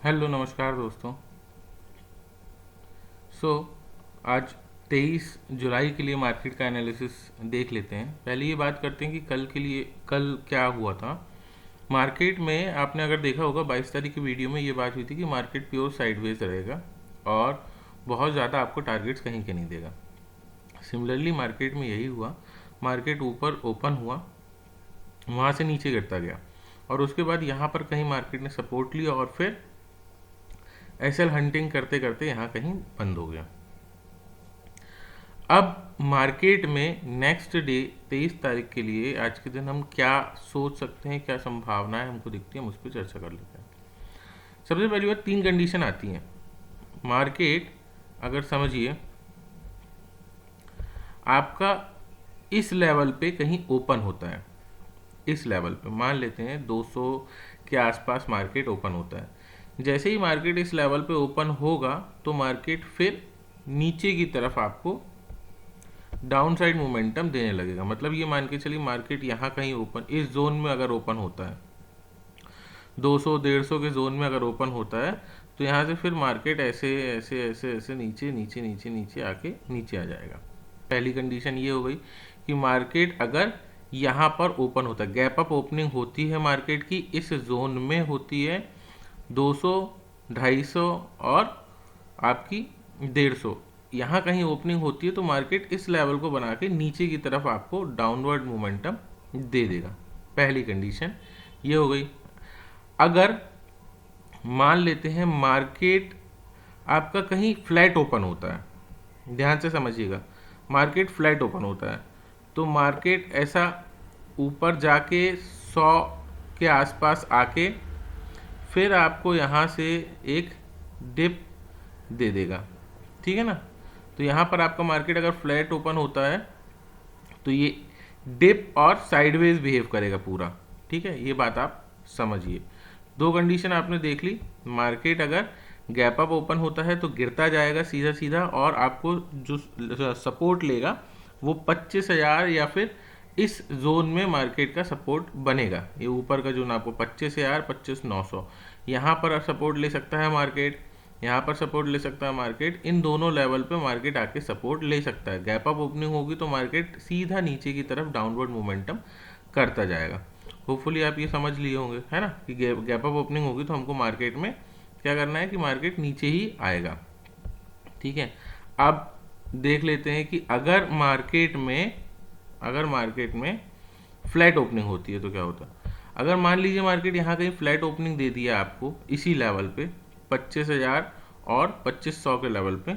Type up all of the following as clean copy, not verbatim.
Hello नमस्कार दोस्तों। सो आज 23 जुलाई के लिए मार्केट का एनालिसिस देख लेते हैं। पहले ये बात करते हैं कि कल क्या हुआ था मार्केट में। आपने अगर देखा होगा 22 तारीख की वीडियो में ये बात हुई थी कि मार्केट प्योर साइडवेज रहेगा और बहुत ज़्यादा आपको टारगेट्स कहीं के नहीं देगा। सिमिलरली मार्केट में यही हुआ। मार्केट ऊपर ओपन हुआ, वहाँ से नीचे गिरता गया और उसके बाद यहाँ पर कहीं मार्केट ने सपोर्ट लिया और फिर एसएल हंटिंग करते करते यहाँ कहीं बंद हो गया। अब मार्केट में नेक्स्ट डे 23 तारीख के लिए आज के दिन हम क्या सोच सकते हैं, क्या संभावनाएं हमको दिखती हैं, हम उस पर चर्चा कर लेते हैं। सबसे पहली बात, तीन कंडीशन आती हैं। मार्केट अगर समझिए आपका इस लेवल पे कहीं ओपन होता है, इस लेवल पे मान लेते हैं 200 के आसपास मार्केट ओपन होता है। जैसे ही मार्केट इस लेवल पे ओपन होगा तो मार्केट फिर नीचे की तरफ आपको डाउन साइड मोमेंटम देने लगेगा। मतलब ये मान के चलिए मार्केट यहाँ कहीं ओपन, इस जोन में अगर ओपन होता है 200 150 के जोन में अगर ओपन होता है तो यहाँ से फिर मार्केट ऐसे ऐसे ऐसे ऐसे नीचे नीचे नीचे नीचे आके नीचे आ जाएगा। पहली कंडीशन ये हो गई कि मार्केट अगर यहाँ पर ओपन होता है, गैप अप ओपनिंग होती है मार्केट की, इस जोन में होती है 200 250 और आपकी 150, यहाँ कहीं ओपनिंग होती है तो मार्केट इस लेवल को बना के नीचे की तरफ आपको डाउनवर्ड मोमेंटम दे देगा। पहली कंडीशन ये हो गई। अगर मान लेते हैं मार्केट आपका कहीं फ्लैट ओपन होता है, ध्यान से समझिएगा, मार्केट फ्लैट ओपन होता है तो मार्केट ऐसा ऊपर जाके 100 के आसपास आके फिर आपको यहाँ से एक डिप दे देगा, ठीक है ना। तो यहाँ पर आपका मार्केट अगर फ्लैट ओपन होता है तो ये डिप और साइडवेज बिहेव करेगा पूरा, ठीक है। ये बात आप समझिए। दो कंडीशन आपने देख ली। मार्केट अगर गैप अप ओपन होता है तो गिरता जाएगा सीधा सीधा और आपको जो सपोर्ट लेगा वो 25,000 या फिर इस जोन में मार्केट का सपोर्ट बनेगा। ये ऊपर का जोन आपको 25,000 25,900 यहाँ पर सपोर्ट ले सकता है मार्केट, यहाँ पर सपोर्ट ले सकता है मार्केट। इन दोनों लेवल पे मार्केट आके सपोर्ट ले सकता है। गैप अप ओपनिंग होगी तो मार्केट सीधा नीचे की तरफ डाउनवर्ड मोमेंटम करता जाएगा। होपफुली आप ये समझ लिए होंगे, है ना, कि गैप अप ओपनिंग होगी तो हमको मार्केट में क्या करना है कि मार्केट नीचे ही आएगा, ठीक है। अब देख लेते हैं कि अगर मार्केट में फ्लैट ओपनिंग होती है तो क्या होता है। अगर मान लीजिए मार्केट यहाँ कहीं फ्लैट ओपनिंग दे दिया आपको इसी लेवल पे 25,000 और 2500 के लेवल पे,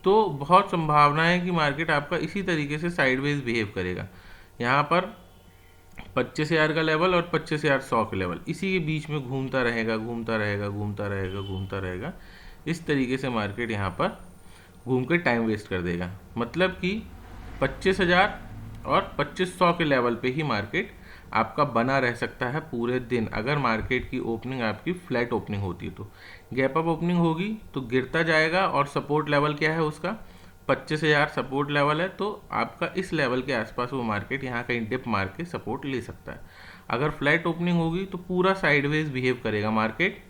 तो बहुत संभावना है कि मार्केट आपका इसी तरीके से साइडवेज बिहेव करेगा। यहाँ पर 25,000 का लेवल और 25,100 के लेवल इसी के बीच में घूमता रहेगा घूमता रहेगा घूमता रहेगा घूमता रहेगा। इस तरीके से मार्केट यहाँ पर घूम के टाइम वेस्ट कर देगा। मतलब कि 25,000 और 2500 के लेवल पे ही मार्केट आपका बना रह सकता है पूरे दिन, अगर मार्केट की ओपनिंग आपकी फ्लैट ओपनिंग होती है। तो गैप अप ओपनिंग होगी तो गिरता जाएगा और सपोर्ट लेवल क्या है उसका 25,000 सपोर्ट लेवल है, तो आपका इस लेवल के आसपास वो मार्केट यहाँ कहीं डिप मार के सपोर्ट ले सकता है। अगर फ्लैट ओपनिंग होगी तो पूरा साइडवेज बिहेव करेगा मार्केट,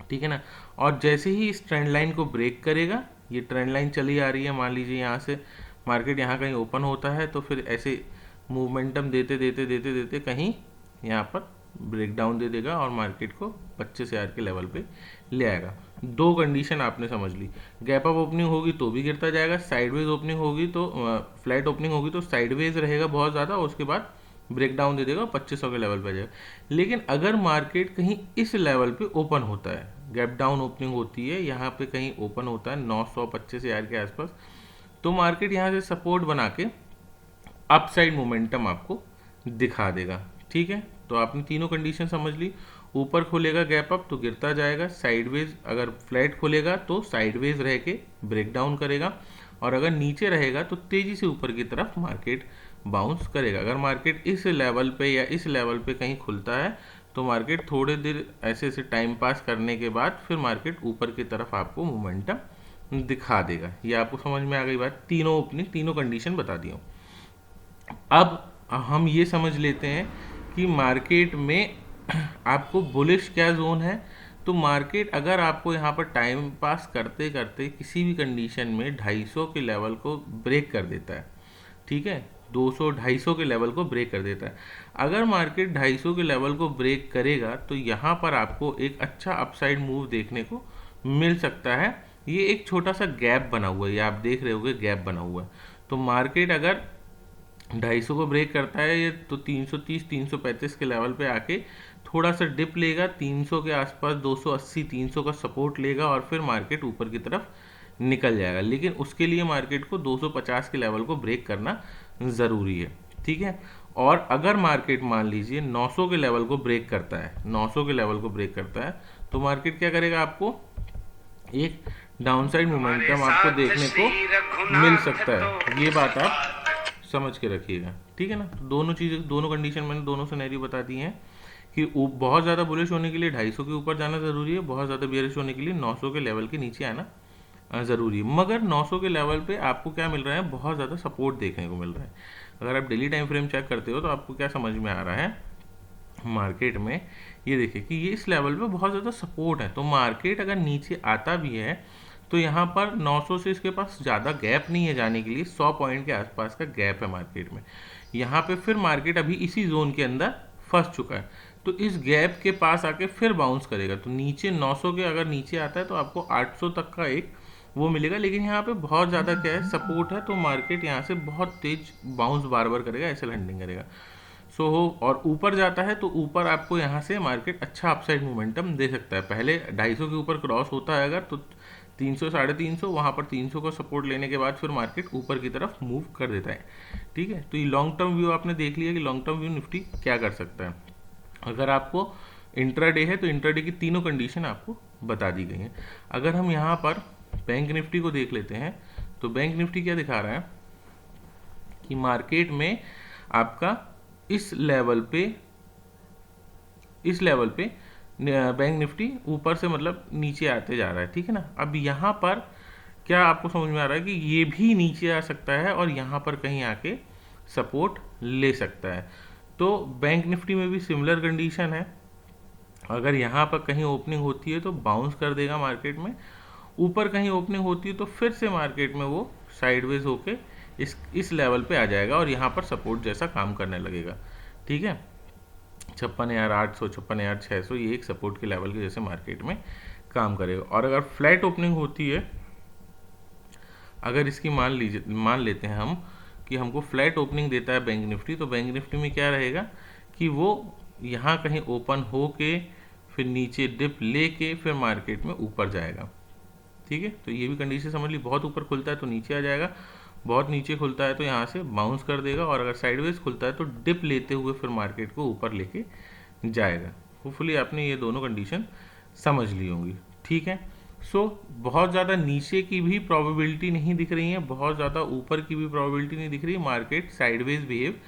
ठीक है ना। और जैसे ही इस ट्रेंड लाइन को ब्रेक करेगा, ये ट्रेंड लाइन चली आ रही है, मान लीजिए यहाँ से मार्केट यहाँ कहीं ओपन होता है तो फिर ऐसे मूवमेंटम देते देते देते देते कहीं यहाँ पर ब्रेक डाउन दे देगा और मार्केट को 25,000 के लेवल पे ले आएगा। दो कंडीशन आपने समझ ली। गैप अप ओपनिंग होगी तो भी गिरता जाएगा, साइडवेज ओपनिंग होगी तो फ्लैट ओपनिंग होगी तो साइडवेज रहेगा बहुत ज़्यादा और उसके बाद ब्रेक डाउन दे देगा 2500 के लेवल पे आ जाएगा। लेकिन अगर मार्केट कहीं इस लेवल पे ओपन होता है, गैप डाउन ओपनिंग होती है, यहाँ पे कहीं ओपन होता है 925,000 के आसपास, तो मार्केट यहाँ से सपोर्ट बना के अपसाइड मोमेंटम आपको दिखा देगा, ठीक है। तो आपने तीनों कंडीशन समझ ली। ऊपर खोलेगा गैप अप तो गिरता जाएगा, साइडवेज अगर फ्लैट खोलेगा तो साइडवेज रह के ब्रेक डाउन करेगा और अगर नीचे रहेगा तो तेजी से ऊपर की तरफ मार्केट बाउंस करेगा। अगर मार्केट इस लेवल पे या इस लेवल पे कहीं खुलता है तो मार्केट थोड़े देर ऐसे ऐसे टाइम पास करने के बाद फिर मार्केट ऊपर की तरफ आपको मोमेंटम दिखा देगा। ये आपको समझ में आ गई बात। तीनों अपनी तीनों कंडीशन बता दी हूँ। अब हम ये समझ लेते हैं कि मार्केट में आपको बुलिश क्या जोन है। तो मार्केट अगर आपको यहाँ पर टाइम पास करते करते किसी भी कंडीशन में 250 के लेवल को ब्रेक कर देता है, ठीक है, 200 250 के लेवल को ब्रेक कर देता है, अगर मार्केट 250 के लेवल को ब्रेक करेगा तो यहाँ पर आपको एक अच्छा अपसाइड मूव देखने को मिल सकता है। ये एक छोटा सा गैप बना हुआ है, ये आप देख रहे होगे गैप बना हुआ है। तो मार्केट अगर 250 को ब्रेक करता है ये तो 330 335 के लेवल पे आके थोड़ा सा डिप लेगा, 300 के आसपास 280 300 का सपोर्ट लेगा और फिर मार्केट ऊपर की तरफ निकल जाएगा। लेकिन उसके लिए मार्केट को 250 के लेवल को ब्रेक करना ज़रूरी है, ठीक है। और अगर मार्केट मान लीजिए 900 के लेवल को ब्रेक करता है, 900 के लेवल को ब्रेक करता है, तो मार्केट क्या करेगा, आपको एक डाउनसाइड मोमेंटम आपको देखने को मिल सकता है। ये बात आप समझ के रखिएगा, ठीक है ना। तो दोनों चीज़ें, दोनों कंडीशन मैंने दोनों सिनेरियो बता दी हैं कि बहुत ज़्यादा बुलिश होने के लिए 250 के ऊपर जाना ज़रूरी है, बहुत ज़्यादा बेयरिश होने के लिए 900 के लेवल के नीचे आना ज़रूरी है। मगर 900 के लेवल पे आपको क्या मिल रहा है, बहुत ज़्यादा सपोर्ट देखने को मिल रहा है। अगर आप डेली टाइम फ्रेम चेक करते हो तो आपको क्या समझ में आ रहा है मार्केट में, ये देखिए कि ये इस लेवल पे बहुत ज़्यादा सपोर्ट है। तो मार्केट अगर नीचे आता भी है तो यहाँ पर 900 से इसके पास ज़्यादा गैप नहीं है जाने के लिए, 100 पॉइंट के आसपास का गैप है मार्केट में। यहाँ पे फिर मार्केट अभी इसी जोन के अंदर फंस चुका है, तो इस गैप के पास आके फिर बाउंस करेगा। तो नीचे 900 के अगर नीचे आता है तो आपको 800 तक का एक वो मिलेगा, लेकिन यहाँ पे बहुत ज़्यादा क्या है, सपोर्ट है, तो मार्केट यहाँ से बहुत तेज बाउंस बार बार करेगा, ऐसे लैंडिंग करेगा। सो और ऊपर जाता है तो ऊपर आपको यहाँ से मार्केट अच्छा अपसाइड मोमेंटम दे सकता है। पहले 250 के ऊपर क्रॉस होता है अगर, तो 300 350 वहाँ पर 300 का सपोर्ट लेने के बाद फिर मार्केट ऊपर की तरफ मूव कर देता है, ठीक है। तो ये लॉन्ग टर्म व्यू आपने देख लिया कि लॉन्ग टर्म व्यू निफ्टी क्या कर सकता है। अगर आपको इंट्राडे है तो इंट्राडे की तीनों कंडीशन आपको बता दी गई हैं। अगर हम यहाँ पर बैंक निफ्टी को देख लेते हैं तो बैंक निफ्टी क्या दिखा रहा है कि मार्केट में आपका इस लेवल पे बैंक निफ्टी ऊपर से मतलब नीचे आते जा रहा है, ठीक है ना। अब यहाँ पर क्या आपको समझ में आ रहा है कि ये भी नीचे आ सकता है और यहाँ पर कहीं आके सपोर्ट ले सकता है। तो बैंक निफ्टी में भी सिमिलर कंडीशन है। अगर यहाँ पर कहीं ओपनिंग होती है तो बाउंस कर देगा मार्केट में, ऊपर कहीं ओपनिंग होती है तो फिर से मार्केट में वो साइडवेज होके इस लेवल पे आ जाएगा और यहाँ पर सपोर्ट जैसा काम करने लगेगा, ठीक है। 56,800 56,600 ये एक सपोर्ट के लेवल के जैसे मार्केट में काम करेगा। और अगर फ्लैट ओपनिंग होती है, अगर इसकी मान लेते हैं हम कि हमको फ्लैट ओपनिंग देता है बैंक निफ्टी, तो बैंक निफ्टी में क्या रहेगा कि वो यहाँ कहीं ओपन हो के फिर नीचे डिप लेके फिर मार्केट में ऊपर जाएगा, ठीक है। तो ये भी कंडीशन समझ ली, बहुत ऊपर खुलता है तो नीचे आ जाएगा, बहुत नीचे खुलता है तो यहाँ से बाउंस कर देगा, और अगर साइडवेज खुलता है तो डिप लेते हुए फिर मार्केट को ऊपर लेके जाएगा। होपफुली आपने ये दोनों कंडीशन समझ ली होंगी, ठीक है। सो बहुत ज़्यादा नीचे की भी प्रोबेबिलिटी नहीं दिख रही है, बहुत ज़्यादा ऊपर की भी प्रोबेबिलिटी नहीं दिख रही, मार्केट साइडवेज बिहेव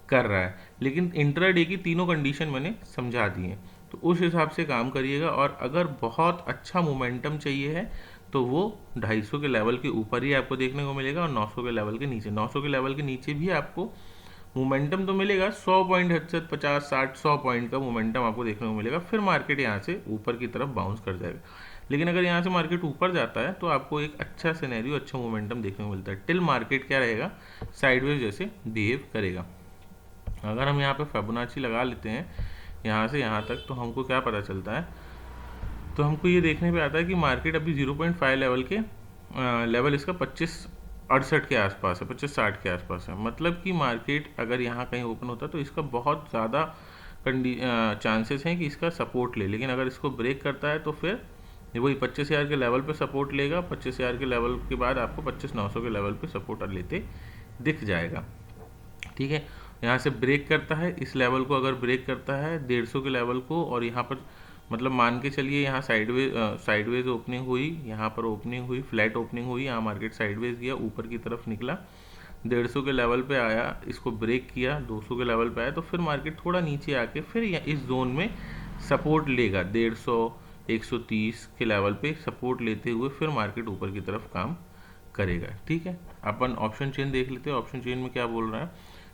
कर रहा है। लेकिन इंट्राडे की तीनों कंडीशन मैंने समझा दी हैं, तो उस हिसाब से काम करिएगा। और अगर बहुत अच्छा मोमेंटम चाहिए है तो वो 250 के लेवल के ऊपर ही आपको देखने को मिलेगा और 900 के लेवल के नीचे, 900 के लेवल के नीचे भी आपको मोमेंटम तो मिलेगा, 100 पॉइंट 50 60 100 पॉइंट का मोमेंटम आपको देखने को मिलेगा, फिर मार्केट यहाँ से ऊपर की तरफ बाउंस कर जाएगा। लेकिन अगर यहाँ से मार्केट ऊपर जाता है तो आपको एक अच्छा सिनेरियो, अच्छा मोमेंटम देखने को मिलता है, टिल मार्केट क्या रहेगा, साइडवेज जैसे बिहेव करेगा। अगर हम यहाँ पे फिबोनाची लगा लेते हैं यहाँ से यहाँ तक, तो हमको क्या पता चलता है, तो हमको ये देखने पे आता है कि मार्केट अभी 0.5 लेवल के लेवल इसका 2568 के आसपास है, 2560 के आसपास है। मतलब कि मार्केट अगर यहाँ कहीं ओपन होता है तो इसका बहुत ज़्यादा चांसेस हैं कि इसका सपोर्ट ले, लेकिन अगर इसको ब्रेक करता है तो फिर वही 25,000 के लेवल पे सपोर्ट लेगा, 25,000 के लेवल के बाद आपको 25,900 के लेवल पे सपोर्ट लेते दिख जाएगा, ठीक है। यहाँ से ब्रेक करता है इस लेवल को, अगर ब्रेक करता है 150 के लेवल को, और यहाँ पर मतलब मान के चलिए यहाँ साइडवेज ओपनिंग हुई, यहाँ पर ओपनिंग हुई, फ्लैट ओपनिंग हुई, यहाँ मार्केट साइडवेज गया, ऊपर की तरफ निकला, 150 के लेवल पे आया, इसको ब्रेक किया, 200 के लेवल पे आया, तो फिर मार्केट थोड़ा नीचे आके फिर इस जोन में सपोर्ट लेगा, 150 130 के लेवल पे सपोर्ट लेते हुए फिर मार्केट ऊपर की तरफ काम करेगा, ठीक है। अपन ऑप्शन चेन देख लेते हैं, ऑप्शन चेन में क्या बोल रहा है।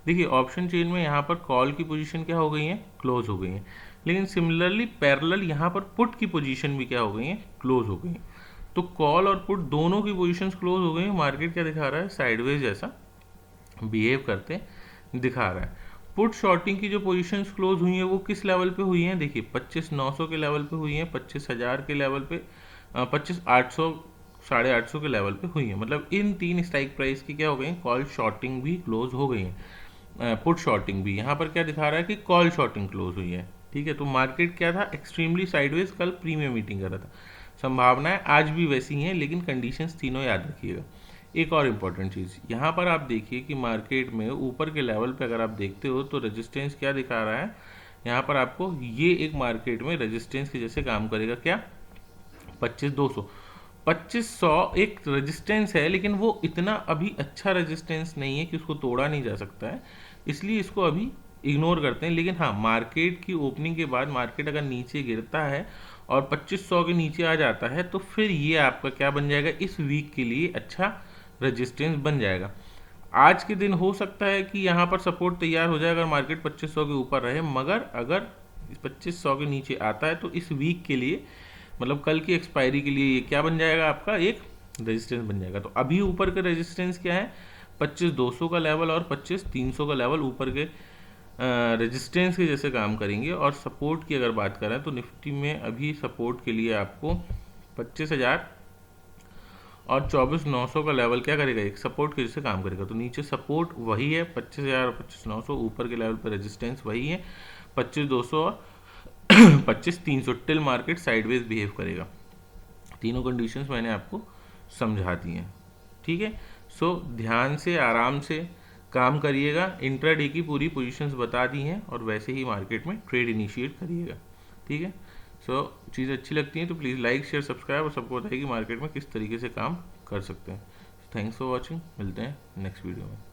देखिए ऑप्शन चेन में यहाँ पर कॉल की पोजीशन क्या हो गई है, क्लोज हो गई है। लेकिन सिमिलरली पैरेलल यहाँ पर पुट की पोजीशन भी क्या हो गई है, क्लोज हो गई है। तो कॉल और पुट दोनों की पोजीशंस क्लोज हो गई है। मार्केट क्या दिखा रहा है, साइडवेज जैसा बिहेव करते दिखा रहा है। पुट शॉर्टिंग की जो पोजीशंस क्लोज हुई हैं वो किस लेवल पे हुई हैं, देखिए 25,900 के लेवल पे हुई हैं, 25,000 के लेवल पे, 25,800 850 के लेवल पे हुई है। मतलब इन तीन स्ट्राइक प्राइस की क्या हो गई, कॉल शॉर्टिंग भी क्लोज हो गई है, पुट शॉर्टिंग भी। यहाँ पर क्या दिखा रहा है कि कॉल शॉर्टिंग क्लोज हुई है। ठीक है, तो मार्केट क्या था, एक्सट्रीमली साइडवेज कल प्रीमियम मीटिंग कर रहा था। संभावनाएं आज भी वैसी हैं, लेकिन कंडीशंस तीनों याद रखिएगा। एक और इम्पॉर्टेंट चीज़ यहाँ पर आप देखिए कि मार्केट में ऊपर के लेवल पे अगर आप देखते हो तो रेजिस्टेंस क्या दिखा रहा है, यहाँ पर आपको ये एक मार्केट में रेजिस्टेंस के जैसे काम करेगा, क्या 25,200 2500 एक रेजिस्टेंस है, लेकिन वो इतना अभी अच्छा रेजिस्टेंस नहीं है कि उसको तोड़ा नहीं जा सकता है, इसलिए इसको अभी इग्नोर करते हैं। लेकिन हाँ, मार्केट की ओपनिंग के बाद मार्केट अगर नीचे गिरता है और 2500 के नीचे आ जाता है तो फिर ये आपका क्या बन जाएगा, इस वीक के लिए अच्छा रेजिस्टेंस बन जाएगा। आज के दिन हो सकता है कि यहाँ पर सपोर्ट तैयार हो जाए अगर मार्केट 2500 के ऊपर रहे, मगर अगर 2500 के नीचे आता है तो इस वीक के लिए, मतलब कल की एक्सपायरी के लिए, ये क्या बन जाएगा, आपका एक रेजिस्टेंस बन जाएगा। तो अभी ऊपर का रेजिस्टेंस क्या है, 25,200 का लेवल और 25,300 का लेवल ऊपर के रेजिस्टेंस के जैसे काम करेंगे। और सपोर्ट की अगर बात करें तो निफ्टी में अभी सपोर्ट के लिए आपको 25,000 और 24,900 का लेवल क्या करेगा, एक सपोर्ट के जैसे काम करेगा। तो नीचे सपोर्ट वही है 25,000 और 25,900, ऊपर के लेवल पर रेजिस्टेंस वही है 25,200 और 25,300। टिल मार्केट साइडवेज बिहेव करेगा। तीनों कंडीशंस मैंने आपको समझा दी हैं। ठीक है, सो ध्यान से आराम से काम करिएगा। इंट्राडे की पूरी पोजीशंस बता दी हैं और वैसे ही मार्केट में ट्रेड इनिशिएट करिएगा। ठीक है, सो चीज़ अच्छी लगती है तो प्लीज़ लाइक शेयर सब्सक्राइब, और सबको बताइए कि मार्केट में किस तरीके से काम कर सकते हैं। थैंक्स फॉर वॉचिंग, मिलते हैं नेक्स्ट वीडियो में।